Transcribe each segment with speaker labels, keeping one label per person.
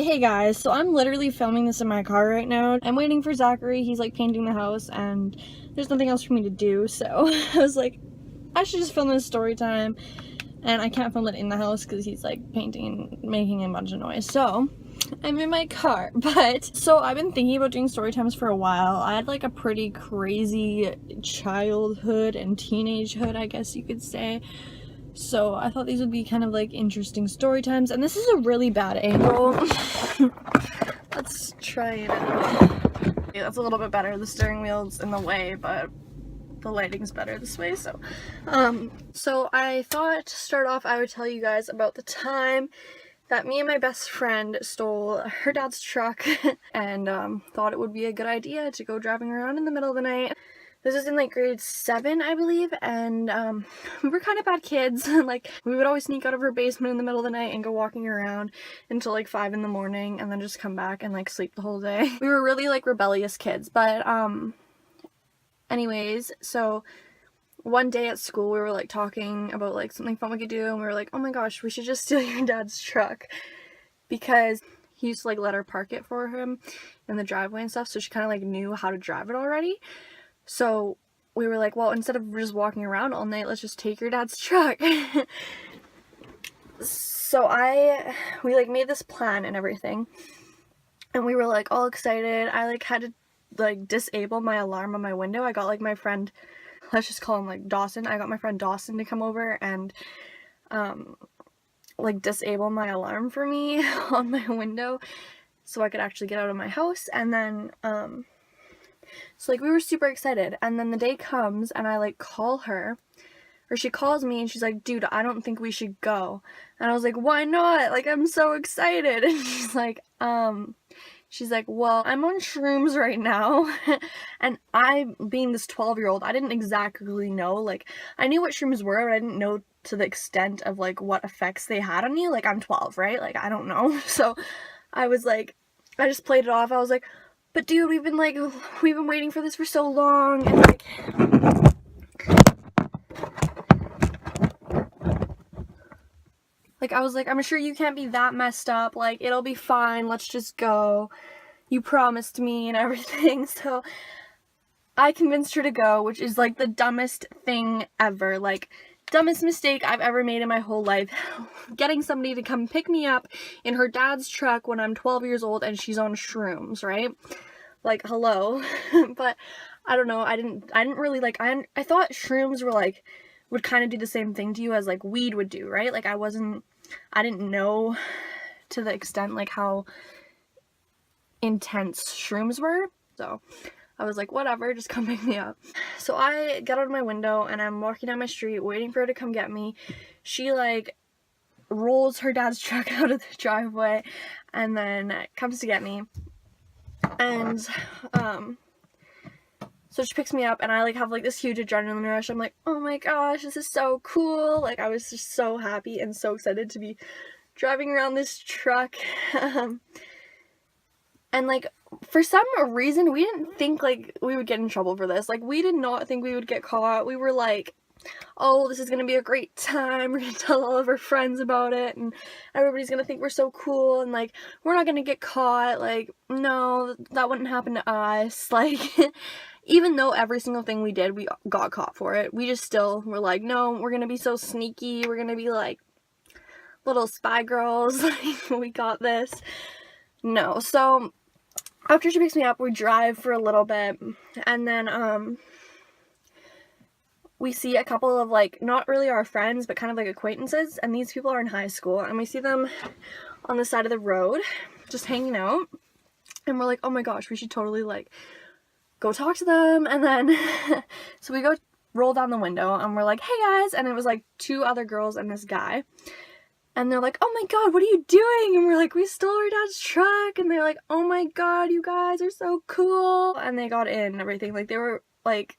Speaker 1: Hey guys, so I'm literally filming this in my car right now. I'm waiting for Zachary. He's like painting the house and there's nothing else for me to do, so I was like, I should just film this story time, and I can't film it in the house because he's like painting and making a bunch of noise. So I'm in my car, so I've been thinking about doing story times for a while. I had like a pretty crazy childhood and teenagehood, I guess you could say. So I thought these would be kind of like interesting story times, and this is a really bad angle. Let's try it out. Okay, that's a little bit better. The steering wheel's in the way, but the lighting's better this way. So I thought to start off I would tell you guys about the time that me and my best friend stole her dad's truck and thought it would be a good idea to go driving around in the middle of the night. This is in like grade 7, I believe, and we were kind of bad kids. Like, we would always sneak out of her basement in the middle of the night and go walking around until like 5 in the morning and then just come back and like sleep the whole day. We were really like rebellious kids, but anyways, so one day at school we were like talking about like something fun we could do, and we were like, oh my gosh, we should just steal your dad's truck, because he used to like let her park it for him in the driveway and stuff, so she kind of like knew how to drive it already. So we were like, well, instead of just walking around all night, let's just take your dad's truck. So we like made this plan and everything, and we were like all excited. I like had to like disable my alarm on my window. I got like my friend, let's just call him like Dawson. I got my friend Dawson to come over and like disable my alarm for me on my window so I could actually get out of my house. And then so like we were super excited, and then the day comes and I like call her, or she calls me and she's like, dude, I don't think we should go. And I was like, why not? Like, I'm so excited. And she's like, well, I'm on shrooms right now. And I, being this 12-year-old, I didn't exactly know, like, I knew what shrooms were, but I didn't know to the extent of like what effects they had on you. Like, I'm 12, right? Like, I don't know. So I was like, I just played it off. I was like, but dude, we've been waiting for this for so long, and like I was like, I'm sure you can't be that messed up, like, it'll be fine, let's just go, you promised me and everything. So I convinced her to go, which is like the dumbest thing ever, like, dumbest mistake I've ever made in my whole life. Getting somebody to come pick me up in her dad's truck when I'm 12 years old and she's on shrooms, right? Like, hello. But I don't know, I didn't really like, I thought shrooms were like, would kind of do the same thing to you as like weed would do, right? Like, I didn't know to the extent like how intense shrooms were. So I was like, whatever, just come pick me up. So I get out of my window and I'm walking down my street waiting for her to come get me. She like rolls her dad's truck out of the driveway and then comes to get me. And so she picks me up and I like have like this huge adrenaline rush. I'm like, oh my gosh, this is so cool. Like, I was just so happy and so excited to be driving around this truck. And like, for some reason we didn't think like we would get in trouble for this. Like, we did not think we would get caught. We were like, oh, this is gonna be a great time, we're gonna tell all of our friends about it and everybody's gonna think we're so cool, and like, we're not gonna get caught. Like, no, that wouldn't happen to us. Like, even though every single thing we did we got caught for it, we just still were like, no, we're gonna be so sneaky, we're gonna be like little spy girls. Like, we got this. No. So after she picks me up, we drive for a little bit, and then we see a couple of like, not really our friends, but kind of like acquaintances, and these people are in high school, and we see them on the side of the road just hanging out, and we're like, oh my gosh, we should totally like go talk to them. And then so we go roll down the window and we're like, hey guys, and it was like 2 other girls and this guy, and they're like, oh my god, what are you doing? And we're like, we stole our dad's truck. And they're like, oh my god, you guys are so cool. And they got in and everything. Like, they were like,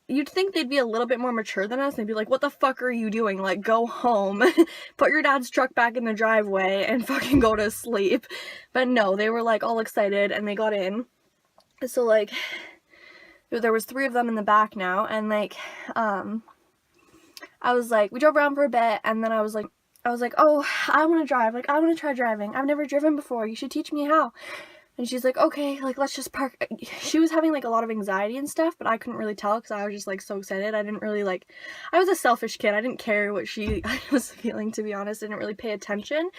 Speaker 1: you'd think they'd be a little bit more mature than us. They'd be like, what the fuck are you doing? Like, go home, put your dad's truck back in the driveway and fucking go to sleep. But no, they were like all excited and they got in. So like, there was 3 of them in the back now, and like, I was like, we drove around for a bit, and then I was like, I was like, oh, I want to drive. Like, I want to try driving. I've never driven before. You should teach me how. And she's like, okay, like, let's just park. She was having, like, a lot of anxiety and stuff, but I couldn't really tell because I was just, like, so excited. I didn't really, like, I was a selfish kid. I didn't care what she was feeling, to be honest. I didn't really pay attention.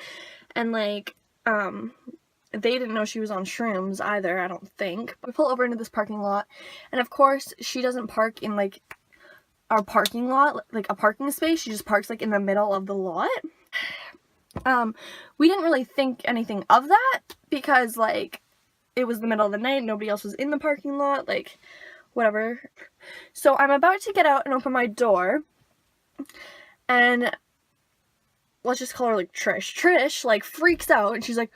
Speaker 1: And, like, they didn't know she was on shrooms either, I don't think. We pull over into this parking lot, and of course, she doesn't park in, like, our parking lot, like a parking space. She just parks, like, in the middle of the lot. We didn't really think anything of that because, like, it was the middle of the night, nobody else was in the parking lot, like, whatever. So I'm about to get out and open my door, and let's just call her, like, Trish. Trish, like, freaks out, and she's like,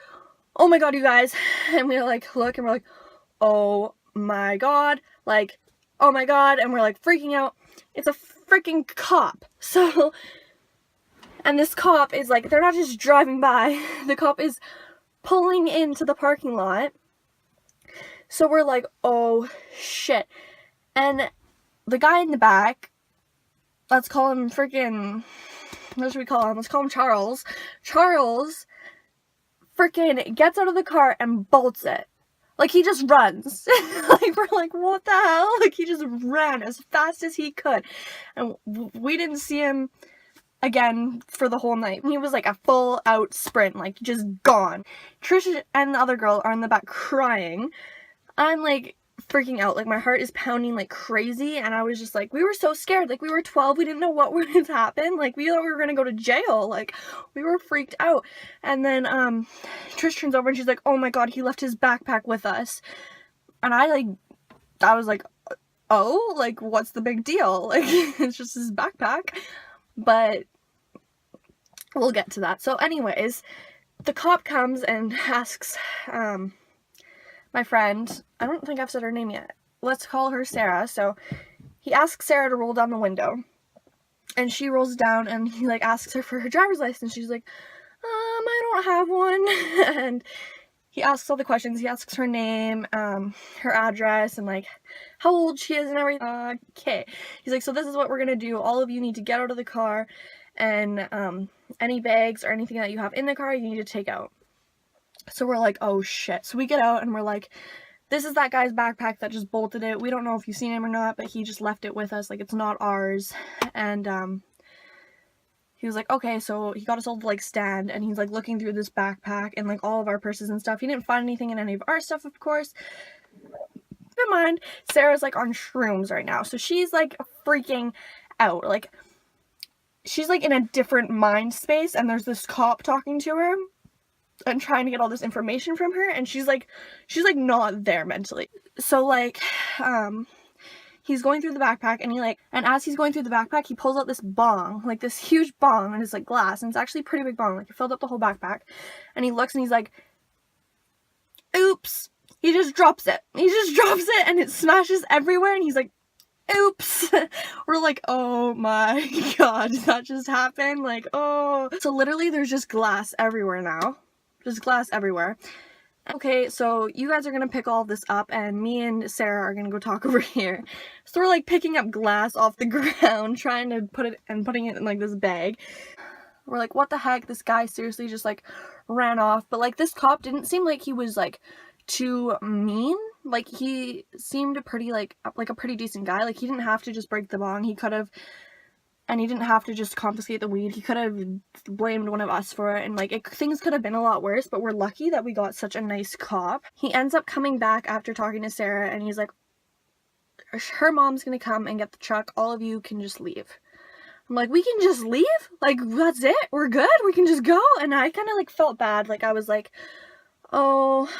Speaker 1: oh my god, you guys. And we're like, look, and we're like, oh my god, like, oh my god, and we're like freaking out. It's a freaking cop. So, and this cop is like, they're not just driving by, the cop is pulling into the parking lot. So we're like, oh shit. And the guy in the back, let's call him freaking, what should we call him? Let's call him Charles. Charles freaking gets out of the car and bolts it. Like, he just runs. Like, we're like, what the hell? Like, he just ran as fast as he could. And we didn't see him again for the whole night. He was like a full out sprint, like, just gone. Trish and the other girl are in the back crying. I'm like freaking out, like, my heart is pounding like crazy, and I was just like, we were so scared, like, we were 12, we didn't know what would happen, like, we thought we were gonna go to jail, like, we were freaked out. And then Trish turns over and she's like, oh my god, he left his backpack with us. And I was like, oh, like, what's the big deal? Like, it's just his backpack. But we'll get to that. So anyways, the cop comes and asks my friend, I don't think I've said her name yet, let's call her Sarah. So he asks Sarah to roll down the window, and she rolls down, and he, like, asks her for her driver's license. She's like, I don't have one. And he asks all the questions. He asks her name, her address, and, like, how old she is and everything. Okay. He's like, so this is what we're gonna do. All of you need to get out of the car, and any bags or anything that you have in the car, you need to take out. So we're like, oh shit. So we get out and we're like, this is that guy's backpack that just bolted it. We don't know if you've seen him or not, but he just left it with us. Like, it's not ours. And he was like, okay. So he got us all to, like, stand, and he's, like, looking through this backpack and, like, all of our purses and stuff. He didn't find anything in any of our stuff, of course. Keep in mind, Sarah's, like, on shrooms right now. So she's, like, freaking out. Like, she's, like, in a different mind space, and there's this cop talking to her and trying to get all this information from her, and she's like not there mentally. So, like, he's going through the backpack, and as he's going through the backpack, he pulls out this bong, like this huge bong, and it's like glass, and it's actually a pretty big bong, like it filled up the whole backpack. And he looks and he's like, oops. He just drops it, and it smashes everywhere, and he's like, oops. We're like, oh my god, did that just happen? Like, oh. So literally there's just glass everywhere now. Just glass everywhere. Okay, so you guys are gonna pick all of this up, and me and Sarah are gonna go talk over here. So we're, like, picking up glass off the ground, trying to putting it in, like, this bag. We're like, what the heck? This guy seriously just, like, ran off. But, like, this cop didn't seem like he was, like, too mean. Like, he seemed a pretty, like a pretty decent guy. Like, he didn't have to just break the bong. He could have. And he didn't have to just confiscate the weed. He could have blamed one of us for it. And, like, things could have been a lot worse. But we're lucky that we got such a nice cop. He ends up coming back after talking to Sarah. And he's like, her mom's gonna come and get the truck. All of you can just leave. I'm like, we can just leave? Like, that's it? We're good? We can just go? And I kind of, like, felt bad. Like, I was like, oh,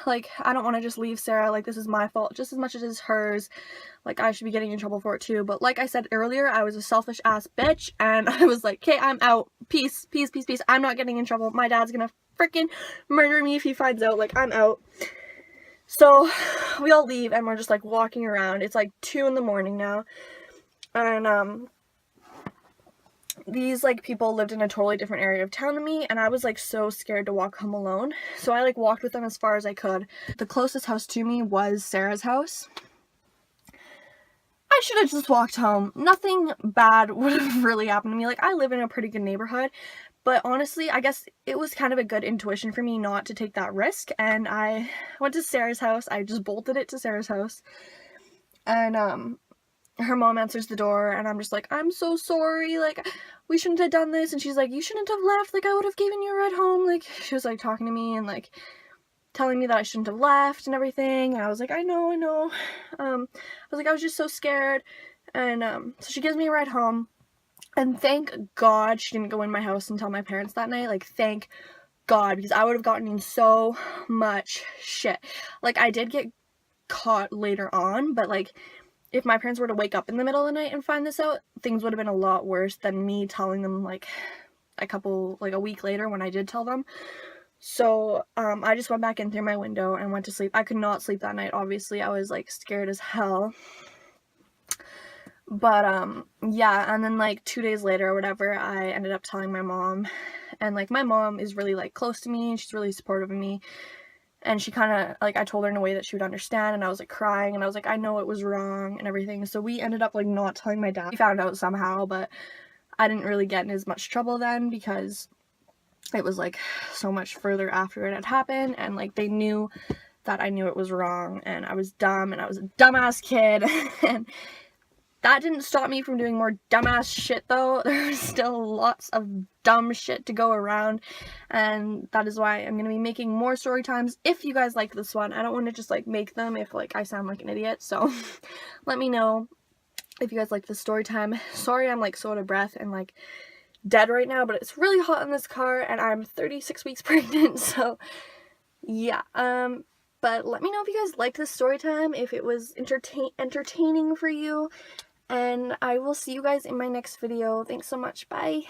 Speaker 1: like, I don't want to just leave Sarah. Like, this is my fault just as much as it's hers. Like, I should be getting in trouble for it too. But like I said earlier, I was a selfish ass bitch, and I was like, okay, I'm out. Peace, peace, peace, peace. I'm not getting in trouble. My dad's gonna freaking murder me if he finds out. Like, I'm out. So we all leave, and we're just, like, walking around. It's like 2 in the morning now. And these, like, people lived in a totally different area of town than me, and I was, like, so scared to walk home alone. So I, like, walked with them as far as I could. The closest house to me was Sarah's house. I should have just walked home. Nothing bad would have really happened to me. Like, I live in a pretty good neighborhood, But honestly, I guess it was kind of a good intuition for me not to take that risk, and I went to Sarah's house. I just bolted it to Sarah's house, and her mom answers the door, and I'm just like, I'm so sorry, like, we shouldn't have done this. And she's like, you shouldn't have left, like, I would have given you a ride home. Like, she was like talking to me and like telling me that I shouldn't have left and everything, and I was like, I know. I was like, I was just so scared. And so she gives me a ride home, and thank God she didn't go in my house and tell my parents that night. Like, thank God, because I would have gotten in so much shit. Like, I did get caught later on, but like, if my parents were to wake up in the middle of the night and find this out, things would have been a lot worse than me telling them like a week later when I did tell them. So I just went back in through my window and went to sleep. I could not sleep that night, obviously. I was like scared as hell. But yeah, and then like 2 days later or whatever, I ended up telling my mom. And like, my mom is really like close to me, and she's really supportive of me. And she kind of, like, I told her in a way that she would understand, and I was like crying, and I was like, I know it was wrong and everything. So we ended up like not telling my dad. He found out somehow, but I didn't really get in as much trouble then, because it was like so much further after it had happened, and like they knew that I knew it was wrong, and I was dumb, and I was a dumbass kid. And that didn't stop me from doing more dumbass shit though. There was still lots of dumb shit to go around, and that is why I'm going to be making more story times. If you guys like this one, I don't want to just like make them if like I sound like an idiot, so let me know if you guys like this story time. Sorry I'm like so out of breath and like dead right now, but it's really hot in this car, and I'm 36 weeks pregnant, so yeah. But let me know if you guys liked this story time, if it was entertaining for you, and I will see you guys in my next video. Thanks so much. Bye.